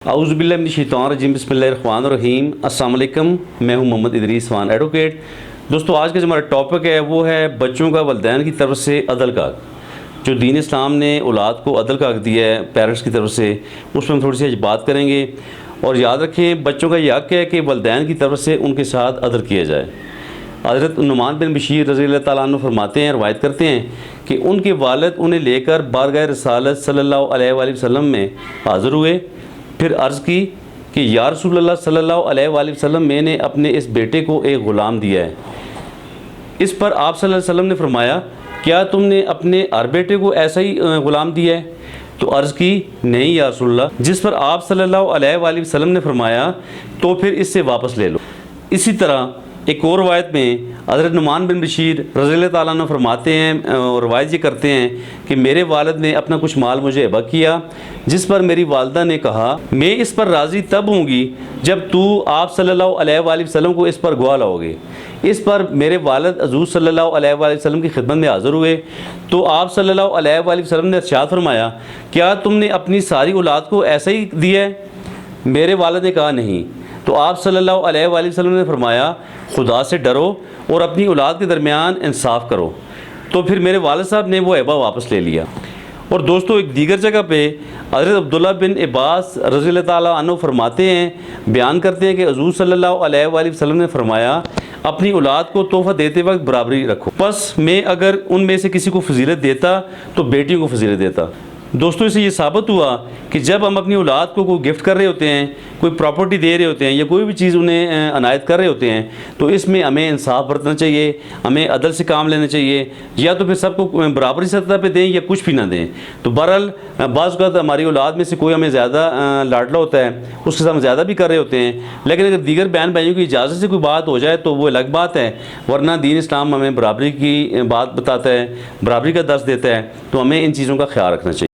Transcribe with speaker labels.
Speaker 1: आउज़ुबिल्लाहि मिनश्शैतानिर्रजीम बिस्मिल्लाहिर्रहमानिर्रहीम। अस्सलाम वालेकुम, मैं हूं मोहम्मद इदरीस खान एडवोकेट। दोस्तों, आज का जो हमारा टॉपिक है वो है बच्चों का वालिदैन की तरफ से अदल का हक़। जो दीन इस्लाम ने औलाद को अदल का हक़ दिया है पेरेंट्स की तरफ से, उस पर हम थोड़ी सी आज बात करेंगे। और याद रखें, बच्चों का यह हक़ है कि वालिदैन की तरफ से उनके साथ अदल किया जाए। हज़रत नुमान बिन बशीर रज़ी अल्लाह ताला अन्हु फरमाते हैं, रवायत करते हैं कि उनके वालिद उन्हें लेकर बारगाह रिसालत सल्लल्लाहु अलैहि वसल्लम में हाज़िर हुए। फिर अर्ज़ की कि या रसूलल्लाह सल्लल्लाहु अलैहि वसल्लम, मैंने अपने इस बेटे को एक ग़ुलाम दिया है। इस पर आप सल्लल्लाहु अलैहि वसल्लम ने फरमाया, क्या तुमने अपने हर बेटे को ऐसा ही ग़ुलाम दिया है? तो अर्ज़ की, नहीं या रसूलल्लाह। जिस पर आप सल्लल्लाहु अलैहि वसल्लम ने फरमाया, तो फिर इससे वापस ले लो। इसी तरह एक और रवायत में हज़रत नुमान बिन बशीर रज़ी अल्लाह ताला अन्हु फरमाते हैं और रवायत ये करते हैं कि मेरे वालिद ने अपना कुछ माल मुझे हिबा किया, जिस पर मेरी वालदा ने कहा, मैं इस पर राज़ी तब होंगी जब तू आप सल्लल्लाहु अलैहि वसल्लम को इस पर गवाह लाओगे। इस पर मेरे वालिद हज़ूर सल्लल्लाहु अलैहि वसल्लम की खिदमत में हाज़िर हुए तो आप सल्लल्लाहु अलैहि वसल्लम ने इरशाद फरमाया, क्या तुमने अपनी सारी औलाद को ऐसा ही दिया है? मेरे वालिद ने कहा, नहीं। तो आप सल्लल्लाहु अलैहि वसल्लम ने फरमाया, खुदा से डरो और अपनी औलाद के दरमियान इंसाफ करो। तो फिर मेरे वालिद साहब ने वो हिबा वापस ले लिया। और दोस्तों, एक दीगर जगह पे हज़रत अब्दुल्लाह बिन अब्बास रज़ी अल्लाह ताला अन्हु फरमाते हैं, बयान करते हैं कि हज़ूर सल्लल्लाहु अलैहि वसल्लम ने फरमाया, अपनी औलाद को तोहफ़ा देते वक्त बराबरी रखो। बस मैं अगर उनमें से किसी को फजीलत देता तो बेटियों को फजीलत देता। दोस्तों, इससे ये साबित हुआ कि जब हम अपनी औलाद को कोई गिफ्ट कर रहे होते हैं, कोई प्रॉपर्टी दे रहे होते हैं या कोई भी चीज़ उन्हें अनायत कर रहे होते हैं, तो इसमें हमें इंसाफ बरतना चाहिए, हमें अदल से काम लेना चाहिए। या तो फिर सबको बराबरी सतह पे दें या कुछ भी ना दें। तो बहरहाल बाज़ औक़ात हमारी औलाद में से कोई हमें ज़्यादा लाडला होता है, उसके साथ हम ज़्यादा भी कर रहे होते हैं। लेकिन अगर दीगर बहन भाइयों की इजाज़त से कोई बात हो जाए तो वो अलग बात है, वरना दीन इस्लाम हमें बराबरी की बात बताता है, बराबरी का दर्स देता है। तो हमें इन चीज़ों का ख्याल रखना चाहिए।